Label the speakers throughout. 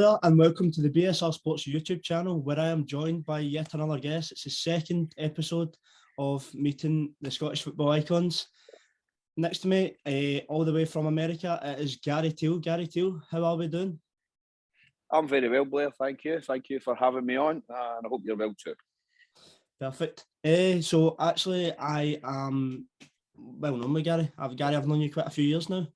Speaker 1: there, and welcome to the BSR Sports YouTube channel, where I am joined by yet another guest. It's the second episode of meeting the Scottish football icons. Next to me, all the way from America, it is Gary Teale. Gary Teale, how are we doing?
Speaker 2: I'm very well, Blair. Thank you. Thank you for having me on, and I hope you're well too.
Speaker 1: Perfect. So actually, I am well known with Gary. I've known you quite a few years now.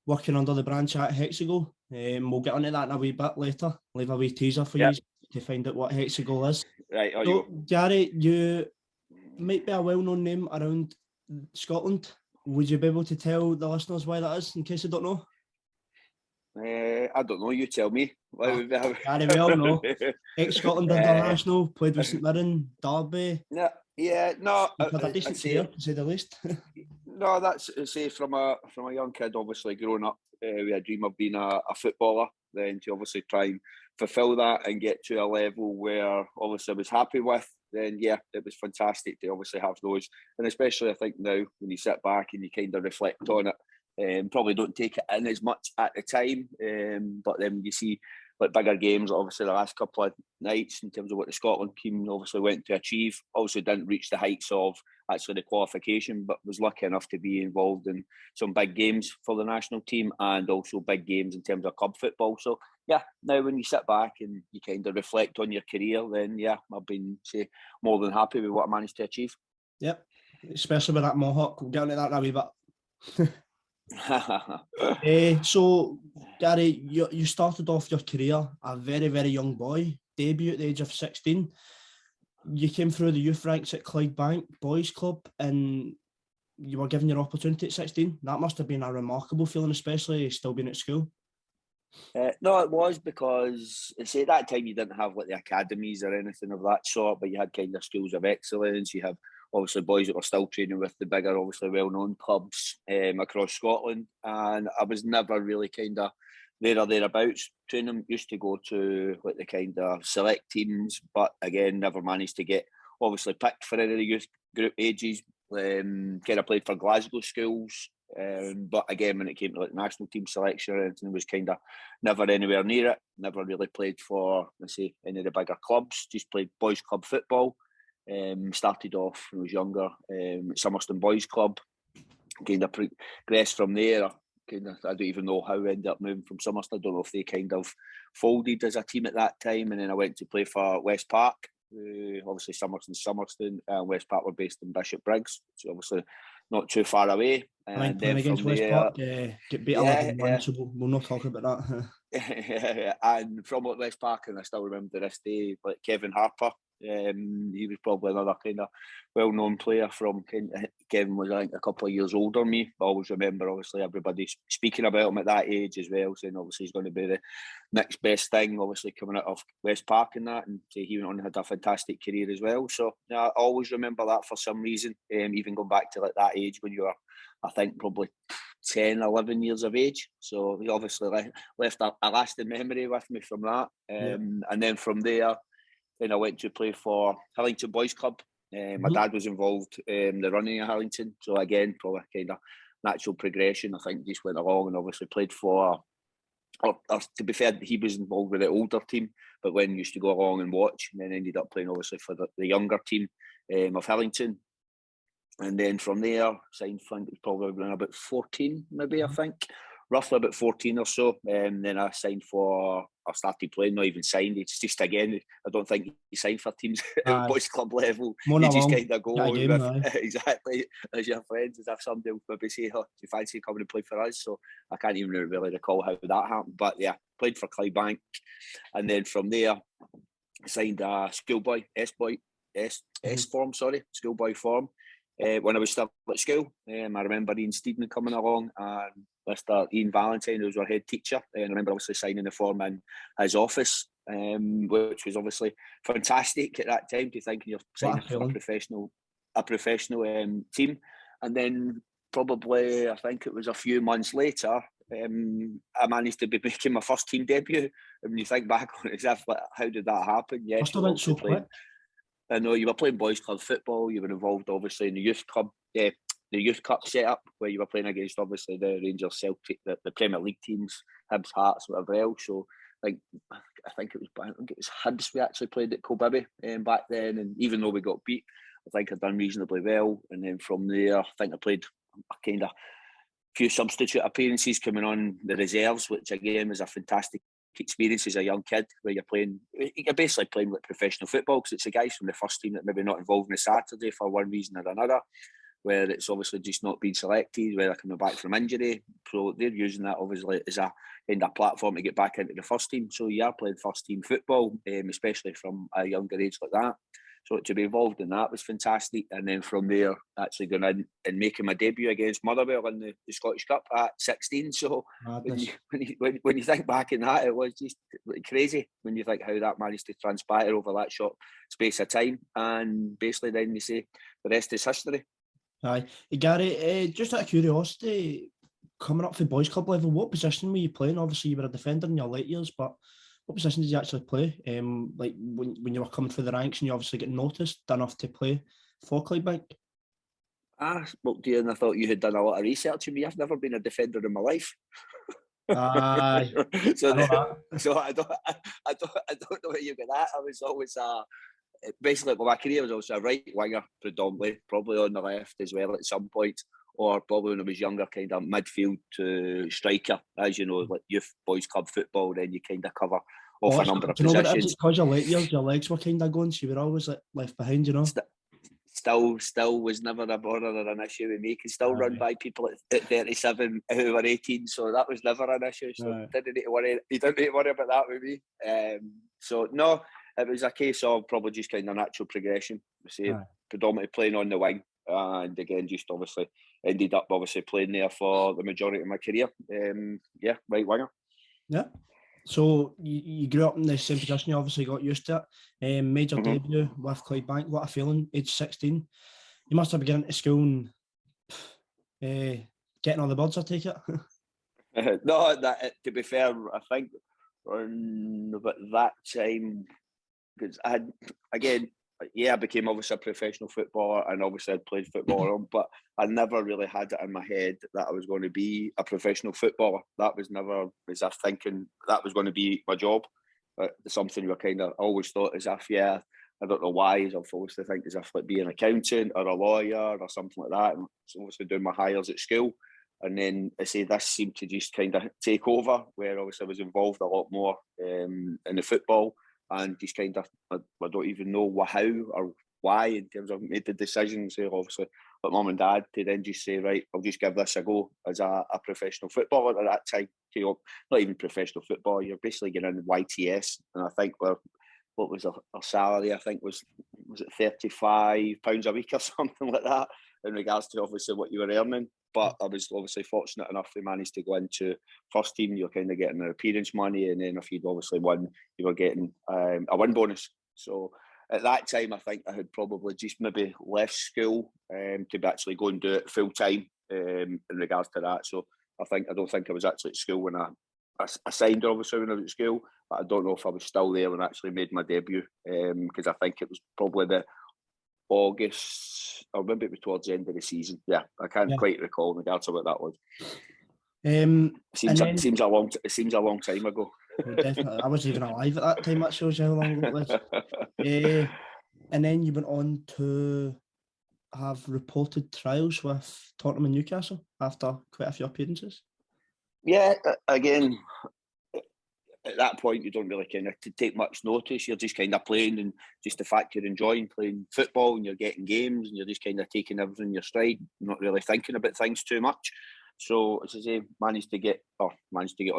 Speaker 1: Working under the branch at Hexago. We'll get onto that in a wee bit later. Leave a wee teaser for you to find out what Hexago is.
Speaker 2: Right.
Speaker 1: So, Gary, you might be a well-known name around Scotland. Would you be able to tell the listeners why that is, in case they don't know?
Speaker 2: I don't know. You tell me.
Speaker 1: Gary, we all know. Ex-Scotland international, played with St Mirren, Derby.
Speaker 2: No.
Speaker 1: You've had a decent career, to say the least.
Speaker 2: No, that's from a young kid, obviously growing up, we had a dream of being a footballer. Then to obviously try and fulfil that and get to a level where obviously I was happy with. Then it was fantastic to obviously have those, and especially I think now when you sit back and you kind of reflect on it, probably don't take it in as much at the time, but then when you see like bigger games, obviously the last couple of nights in terms of what the Scotland team obviously went to achieve, also didn't reach the heights of actually the qualification, but was lucky enough to be involved in some big games for the national team and also big games in terms of club football. So now when you sit back and you kind of reflect on your career, then I've been more than happy with what I managed to achieve. Yep,
Speaker 1: especially with that mohawk. We'll get into that in a wee bit. So, Gary, you started off your career a very, very young boy, debut at the age of 16. You came through the youth ranks at Clydebank Boys Club and you were given your opportunity at 16. That must have been a remarkable feeling, especially still being at school.
Speaker 2: No, it was because at that time you didn't have like the academies or anything of that sort, but you had kind of schools of excellence. You have obviously boys that were still training with the bigger, obviously well-known clubs across Scotland, and I was never really kind of there or thereabouts. Training used to go to like the kind of select teams, but again, never managed to get obviously picked for any of the youth group ages. Kind of played for Glasgow schools, but again, when it came to like national team selection or anything, was kind of never anywhere near it. Never really played for, let's say, any of the bigger clubs. Just played boys' club football. Started off when I was younger at Summerset Boys Club. Kind of progressed from there. I don't even know how I ended up moving from Summerset. I don't know if they kind of folded as a team at that time, and then I went to play for West Park. Obviously Summerston and West Park were based in Bishopbriggs, so obviously not too far away.
Speaker 1: And then against West Park, get beat 11-1, so we'll not talk about
Speaker 2: that. And from West Park, and I still remember to this day, like Kevin Harper. He was probably another kind of well-known player from Kevin was I think a couple of years older than me. I always remember obviously everybody speaking about him at that age as well, saying obviously he's going to be the next best thing, obviously coming out of West Park and that, and he went on and had a fantastic career as well. So I always remember that for some reason, even going back to like that age when you were, I think, probably 10, 11 years of age. So he obviously left a lasting memory with me from that. And then from there, then I went to play for Hillington Boys Club. My dad was involved in the running of Hillington. So again, probably kind of natural progression. I think just went along and obviously played for, or to be fair, he was involved with the older team, but when used to go along and watch, and then ended up playing obviously for the younger team of Hillington. And then from there, signed for, it was probably around about 14, maybe, I think. Roughly about 14 or so. Then I started playing, not even signed. It's just, again, I don't think you sign for teams at boys club level. You just kind of go with, exactly, as your friends, as if somebody will maybe say, oh, do you fancy coming and play for us? So I can't even really recall how that happened. But played for Clydebank. And then from there, signed a schoolboy, schoolboy form. When I was still at school, I remember Ian Steedman coming along and Mr. Ian Valentine, who was our head teacher, and I remember obviously signing the form in his office, which was obviously fantastic at that time to think you're signing for a professional team. And then probably, I think it was a few months later, I managed to be making my first team debut. And when you think back on it, how did that happen?
Speaker 1: Must have been so quick.
Speaker 2: I know you were playing boys club football. You were involved obviously in the youth club, the youth cup setup where you were playing against obviously the Rangers, Celtic, the Premier League teams, Hibs, Hearts, whatever else. So I think it was Hibs we actually played at Kobe back then, and even though we got beat, I think I'd done reasonably well. And then from there, I think I played a kind of few substitute appearances coming on the reserves, which again was a fantastic experience as a young kid, where you're basically playing like professional football, because it's the guys from the first team that maybe not involved in the Saturday for one reason or another, where it's obviously just not being selected, where they're coming back from injury. So they're using that obviously as a kind of platform to get back into the first team. So you are playing first team football, especially from a younger age like that. So to be involved in that was fantastic. And then from there, actually going in and making my debut against Motherwell in the Scottish Cup at 16. So when you think back in that, it was just crazy when you think how that managed to transpire over that short space of time. And basically then you say the rest is history.
Speaker 1: Aye. Gary, just out of curiosity, coming up for boys club level, what position were you playing? Obviously you were a defender in your late years, but what position did you actually play? Like when you were coming through the ranks and you obviously get noticed enough to play for Clydebank?
Speaker 2: I spoke to you and I thought you had done a lot of research on me. I've never been a defender in my life.
Speaker 1: Aye.
Speaker 2: So I don't know where you get that. I was always basically my career was also a right winger predominantly, probably on the left as well at some point, or probably when I was younger, kind of midfield to striker, as you know, like youth boys club football. Then you kind of cover off a number of positions.
Speaker 1: What it is? It's because your late years, your legs were kind of going, so you were always like left behind, you know.
Speaker 2: Still was never a bother or an issue with me. Can still run by people at 37 who were 18, so that was never an issue. So you didn't need to worry about that with me. So no, it was a case of probably just kind of natural progression. Predominantly playing on the wing, and again just obviously ended up playing there for the majority of my career. Right winger. Yeah.
Speaker 1: So you grew up in the same position, you obviously got used to it. Made your debut with Clydebank. What a feeling, age 16. You must have been getting to school and getting all the birds, I take it.
Speaker 2: No, to be fair, I think about that time, because I became obviously a professional footballer, and obviously I'd played football, but I never really had it in my head that I was going to be a professional footballer. That was never as if thinking that was going to be my job. Something we kind of always thought as if, I don't know why, I've always to think as if like be an accountant or a lawyer or something like that. And so obviously doing my hires at school. And then I say this seemed to just kind of take over, where obviously I was involved a lot more in the football. And just kind of, I don't even know how or why in terms of made the decision. So obviously, but mum and dad to then just say, right, I'll just give this a go as a professional footballer at that time. Not even professional football, you're basically getting in YTS. And I think what was our salary? I think was it £35 a week or something like that in regards to obviously what you were earning. But I was obviously fortunate enough to manage to go into first team. You're kind of getting an appearance money, and then if you'd obviously won, you were getting a win bonus. So at that time, I think I had probably just maybe left school to actually go and do it full time in regards to that. So I don't think I was actually at school when I signed obviously when I was at school, but I don't know if I was still there when I actually made my debut, because I think it was probably the August, or maybe it was towards the end of the season. Yeah, I can't quite recall in regards to what that was. Seems a long time ago.
Speaker 1: Well, definitely, I wasn't even alive at that time. That shows you how long ago it was. And then you went on to have reported trials with Tottenham and Newcastle after quite a few appearances.
Speaker 2: Yeah, again, at that point you don't really kind of take much notice. You're just kind of playing, and just the fact you're enjoying playing football and you're getting games and you're just kind of taking everything in your stride, not really thinking about things too much. So as I say, managed to get on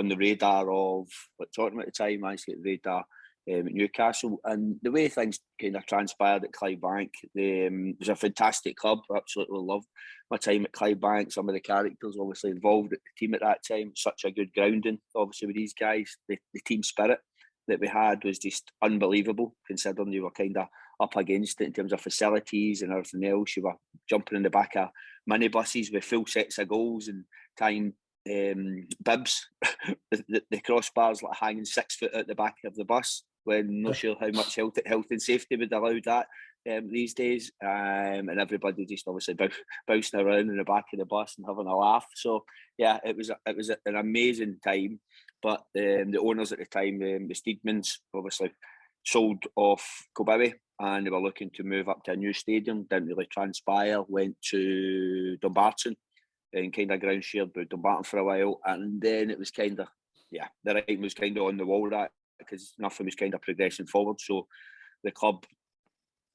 Speaker 2: the radar of Tottenham at the time, managed to get the radar at Newcastle, and the way things kind of transpired at Clydebank, it was a fantastic club. I absolutely loved my time at Clydebank. Some of the characters obviously involved at the team at that time. Such a good grounding, obviously, with these guys. The team spirit that we had was just unbelievable, considering you were kind of up against it in terms of facilities and everything else. You were jumping in the back of minibuses with full sets of goals and tying bibs, the crossbars like hanging 6 foot at the back of the bus, when not sure how much health and safety would allow that these days, and everybody just obviously bouncing around in the back of the bus and having a laugh. So yeah, it was an amazing time, But the owners at the time, the Steedmans, obviously sold off Kobawe, and they were looking to move up to a new stadium. Didn't really transpire. Went to Dumbarton and kind of ground shared with Dumbarton for a while, and then it was kind of, the writing was kind of on the wall, that because nothing was kind of progressing forward. So the club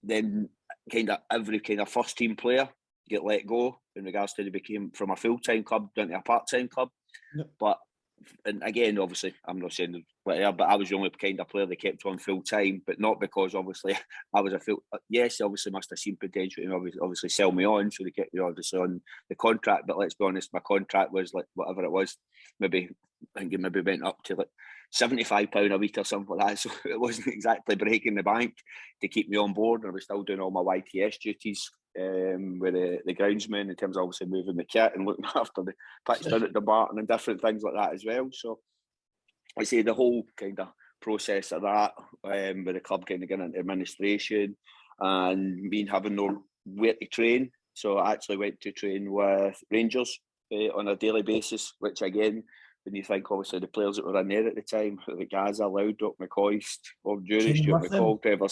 Speaker 2: then kind of every kind of first team player get let go in regards to they became from a full-time club down to a part-time club.
Speaker 1: Yep.
Speaker 2: But and again, obviously, I'm not saying whatever, but I was the only kind of player they kept on full time, but not because obviously I was a full. Yes, obviously must have seen potential and obviously sell me on, so they kept me obviously on the contract. But let's be honest, my contract was like whatever it was, maybe I think it maybe went up to like £75 a week or something like that. So it wasn't exactly breaking the bank to keep me on board. And I was still doing all my YTS duties with the groundsman in terms of obviously moving the kit and looking after the pitch down at the Barton and different things like that as well. So I say the whole kind of process of that with the club kind of getting into administration and me having nowhere to train. So I actually went to train with Rangers on a daily basis, which again, when you think obviously the players that were in there at the time, like GAZZA, Laudrup, McCoist, Bob Jury, Stuart McCall, Trevor.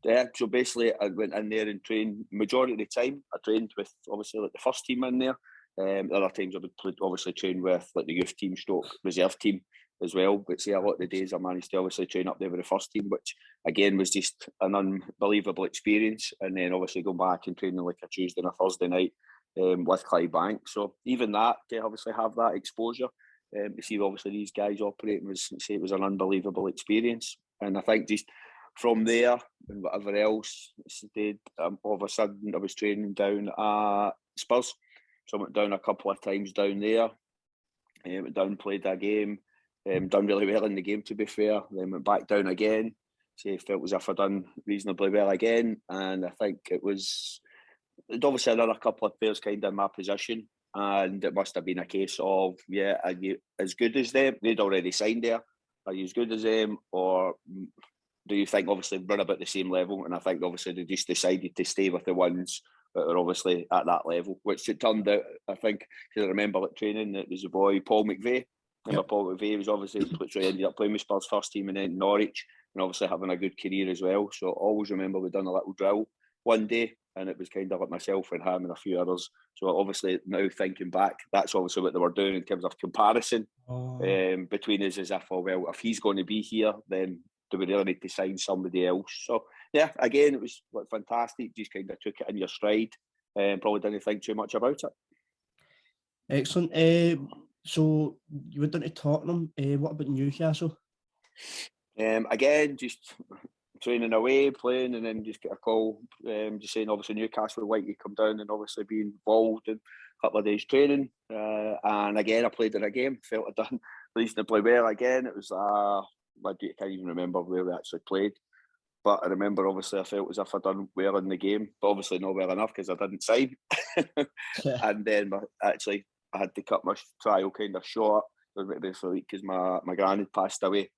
Speaker 2: Yeah, so basically I went in there and trained majority of the time. I trained with obviously like the first team in there. Other times I would obviously train with like the youth team, stroke reserve team as well. But see, a lot of the days I managed to obviously train up there with the first team, which again was just an unbelievable experience. And then obviously going back and training like a Tuesday and a Thursday night with Clydebank. So even that, to obviously have that exposure, to see obviously these guys operating it was an unbelievable experience. And I think just from there and whatever else did, all of a sudden I was training down at Spurs. So I went down a couple of times down there. Went down, played a game, done really well in the game to be fair. Then went back down again. So felt as if I'd done reasonably well again. And I think there'd obviously another couple of players kind of in my position. And it must have been a case of, are you as good as them? They'd already signed there. Are you as good as them? Or do you think obviously we're about the same level? And I think obviously they just decided to stay with the ones that are obviously at that level, which it turned out, I think, because I remember like training, it was a boy, Paul McVeigh. Remember Paul McVeigh was obviously, which ended up playing with Spurs first team and then Norwich, and obviously having a good career as well. So I always remember we'd done a little drill one day, and it was kind of like myself and him and a few others. So obviously now thinking back, that's obviously what they were doing in terms of comparison between us, as if, oh, well, if he's going to be here, then do we really need to sign somebody else? So yeah, again, it was like fantastic. Just kind of took it in your stride and probably didn't think too much about it.
Speaker 1: Excellent. So you went down to Tottenham. What about Newcastle?
Speaker 2: Again, just training away, playing, and then just get a call just saying obviously Newcastle would like you to come down and obviously be involved in a couple of days training. And again, I played in a game, felt I'd done reasonably well again. It was I can't even remember where we actually played. But I remember, obviously, I felt as if I'd done well in the game, but obviously not well enough because I didn't sign. And then I had to cut my trial kind of short. It was maybe for a week because my granny had passed away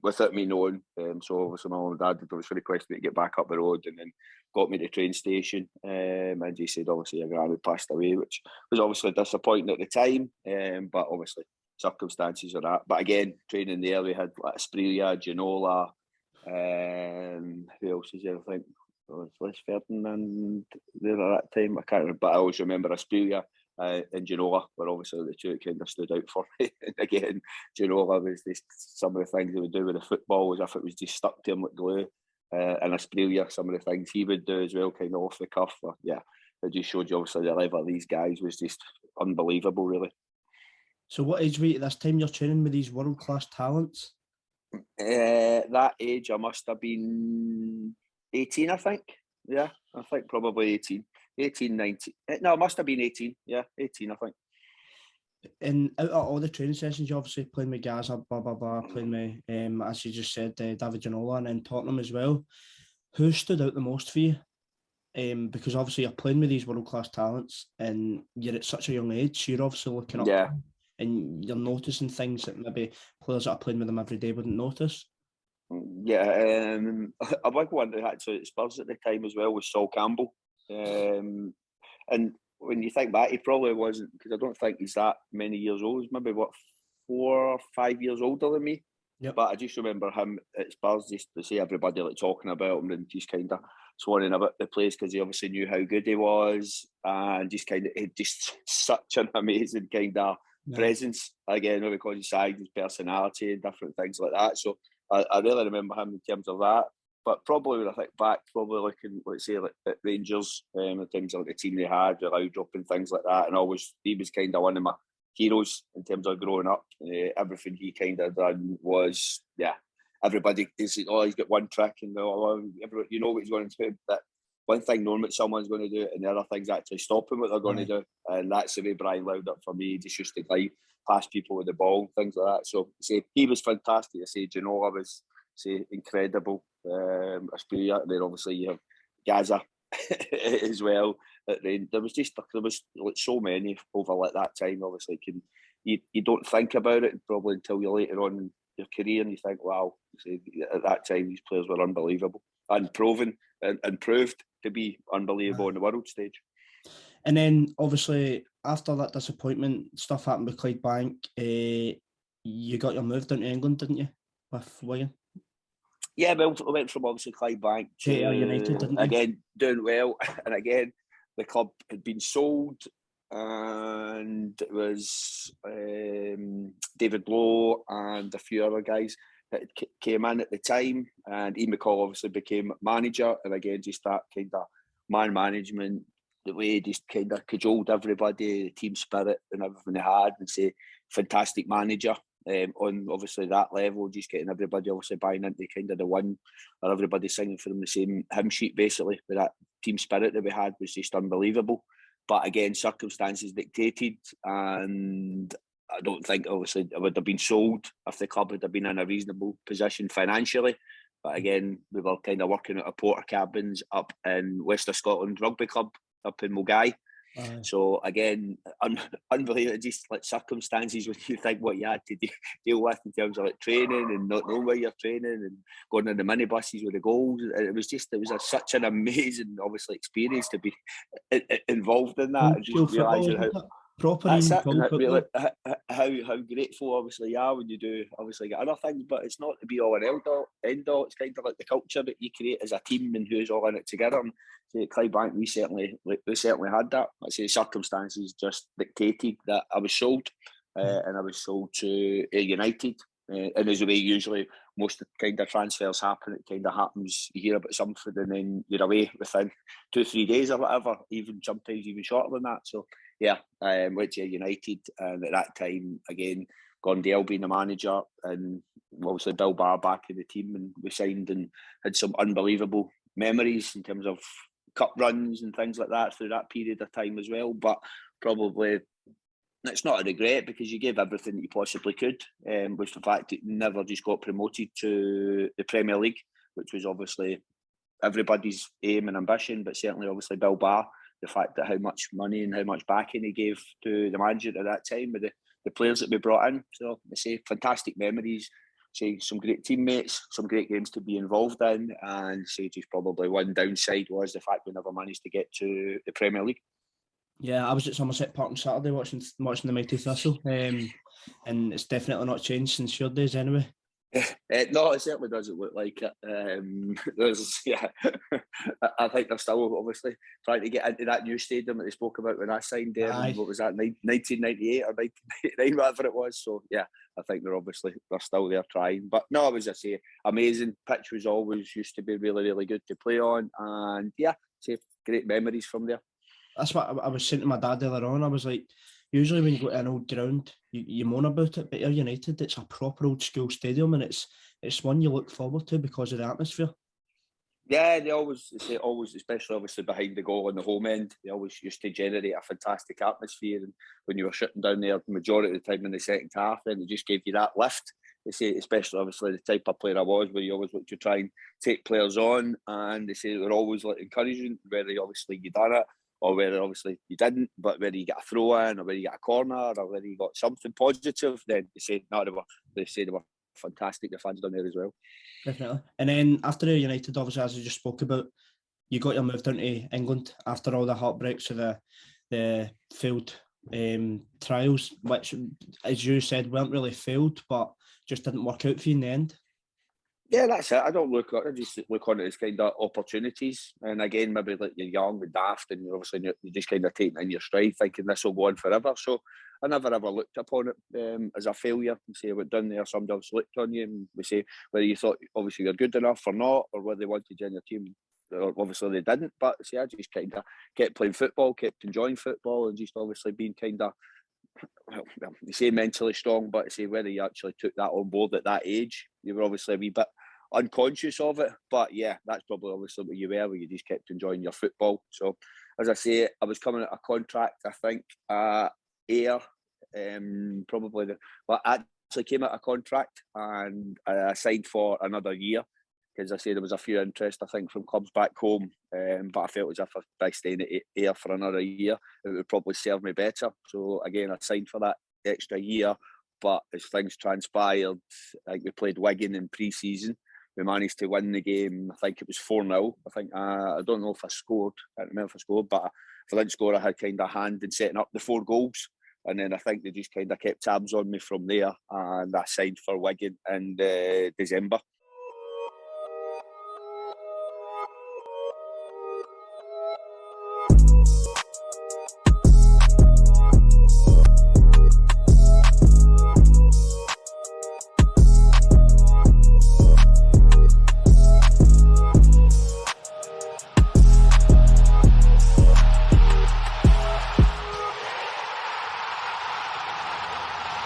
Speaker 2: without me knowing. So obviously my mum and dad was requesting me to get back up the road and then got me to the train station. And he said, obviously, your granny had passed away, which was obviously disappointing at the time. But obviously, circumstances are that. But again, training there, we had like Aprilia, Ginola, who else is there? I think it was Les Ferdinand there at that time. I can't remember, but I always remember Aprilia and Ginola were obviously the two that kind of stood out for me. And again, Ginola was just some of the things he would do with the football as if it was just stuck to him like glue. And Aprilia, some of the things he would do as well, kind of off the cuff. Yeah, it just showed you obviously the level of these guys was just unbelievable, really.
Speaker 1: So what age were you at this time you're training with these world-class talents?
Speaker 2: That age, I must have been 18, I think. Yeah, I think probably 18. 18, 19. No, it must have been 18. Yeah, 18, I think.
Speaker 1: And out of all the training sessions, you obviously playing with GAZZA, blah, blah, blah, playing with, as you just said, David Ginola and then Tottenham as well. Who stood out the most for you? Because obviously you're playing with these world-class talents and you're at such a young age, so you're obviously looking up and you're noticing things that maybe players that are playing with them every day wouldn't notice.
Speaker 2: Yeah, a big one that actually at Spurs at the time as well was Sol Campbell. And when you think back, he probably wasn't, because I don't think he's that many years old. He's maybe, 4 or 5 years older than me.
Speaker 1: Yep.
Speaker 2: But I just remember him at Spurs, just to see everybody like talking about him and just kind of swanning about the place because he obviously knew how good he was, and just kind of just such an amazing kind of presence again, because his size, his personality, and different things like that. So I really remember him in terms of that. But probably when I think back, probably looking, let's say, like at Rangers, in terms of like the team they had, the Laudrup and things like that, and he was kind of one of my heroes in terms of growing up. Everything he kind of done was, everybody is, he's got one trick, and you know what he's going to do. That one thing, knowing what someone's going to do, and the other thing's actually stopping what they're going to do. And that's the way Brian Laudrup for me. He just used to glide past people with the ball, things like that. So he was fantastic. I say Ginola was incredible. Asperia, and then obviously you have GAZZA as well. There was like so many over like that time. Obviously, you don't think about it probably until you're later on in your career, and you think, wow, at that time these players were unbelievable and proven and proved to be unbelievable on the world stage.
Speaker 1: And then obviously after that disappointment, stuff happened with Clydebank. You got your move down to England, didn't you, with Wigan?
Speaker 2: Yeah, well, I went from obviously Clydebank to
Speaker 1: United, didn't you?
Speaker 2: Again, doing well. And again, the club had been sold, and it was David Blow and a few other guys that came in at the time. And Ian McCall obviously became manager. And again, just that kind of man management, the way he just kind of cajoled everybody, the team spirit and everything they had, and say, fantastic manager. On obviously that level, just getting everybody obviously buying into kind of the one, or everybody singing from the same hymn sheet, basically, with that team spirit that we had was just unbelievable. But again, circumstances dictated, and I don't think obviously it would have been sold if the club would have been in a reasonable position financially. But again, we were kind of working at a porter cabins up in West of Scotland Rugby Club up in Mulgai. So again, unbelievable, just like circumstances when you think what you had to deal with in terms of like training and not knowing where you're training and going in the minibuses with the goals. It was such an amazing, obviously, experience to be involved in that, and just realising how
Speaker 1: proper.
Speaker 2: That's it. And really, how grateful obviously you are when you do obviously get other things, but it's not to be all and end all. It's kind of like the culture that you create as a team and who's all in it together. And say at Clydebank, we certainly had that. I say circumstances just dictated that I was sold, and I was sold to United. And as the way usually most of the kind of transfers happen, it kind of happens, you hear about something and then you're away within 2-3 days or whatever, sometimes even shorter than that. So yeah, I went to United, and at that time, again, Gondale being the manager, and obviously Bill Barr back in the team, and we signed and had some unbelievable memories in terms of cup runs and things like that through that period of time as well. But probably it's not a regret, because you gave everything that you possibly could, which the fact that you never just got promoted to the Premier League, which was obviously everybody's aim and ambition, but certainly obviously Bill Barr, the fact that how much money and how much backing he gave to the manager at that time with the players that we brought in. So I say fantastic memories, say some great teammates, some great games to be involved in, and say just probably one downside was the fact we never managed to get to the Premier League.
Speaker 1: Yeah, I was at Summerset Park on Saturday watching the mighty Thistle, and it's definitely not changed since your days anyway.
Speaker 2: No, it certainly doesn't look like it. I think they're still obviously trying to get into that new stadium that they spoke about when I signed there. What was that, 1998 or 1999, whatever it was. So yeah, I think they're still there trying. But no, as I say, amazing. Pitch was always used to be really, really good to play on, and yeah, say great memories from there. That's
Speaker 1: what I was saying to my dad earlier on. I was like, usually when you go to an old ground, you moan about it, but Ayr United, it's a proper old school stadium, and it's one you look forward to because of the atmosphere. Yeah,
Speaker 2: they always, especially obviously behind the goal on the home end, they always used to generate a fantastic atmosphere. And when you were shutting down there, the majority of the time in the second half, then they just gave you that lift. They say, especially obviously the type of player I was, where you always look to try and take players on, and they say they were always like encouraging, whether obviously you done it or whether obviously you didn't, but whether you get a throw in or whether you get a corner or whether you got something positive, then they say they were fantastic, the fans down there as well.
Speaker 1: Definitely. And then after United, obviously, as you just spoke about, you got your move down to England after all the heartbreaks of the failed trials, which, as you said, weren't really failed, but just didn't work out for you in the end?
Speaker 2: Yeah, that's it. I just look on it as kind of opportunities. And again, maybe like you're young and daft, and you're just kind of taking it in your stride, thinking this will go on forever. So I never ever looked upon it as a failure and say, "What done there? Somebody else looked on you," and we say whether you thought obviously you're good enough or not, or whether they wanted you in your team. Obviously they didn't, but see, I just kind of kept playing football, kept enjoying football, and just obviously being kind of, well, they say mentally strong, but say whether you actually took that on board at that age, you were obviously a wee bit unconscious of it. But yeah, that's probably obviously what you were, where you just kept enjoying your football. So as I say, I was coming out of contract, I think, Ayr, I actually came out of contract and I signed for another year, because I say there was a few interest, I think, from clubs back home, but I felt as if by staying at Ayr for another year, it would probably serve me better. So again, I signed for that extra year, but as things transpired, like we played Wigan in pre-season, we managed to win the game. I think it was 4-0. I think I don't know if I scored. I can't remember if I scored, but if I didn't score, I had kind of a hand in setting up the 4 goals. And then I think they just kind of kept tabs on me from there, and I signed for Wigan in December.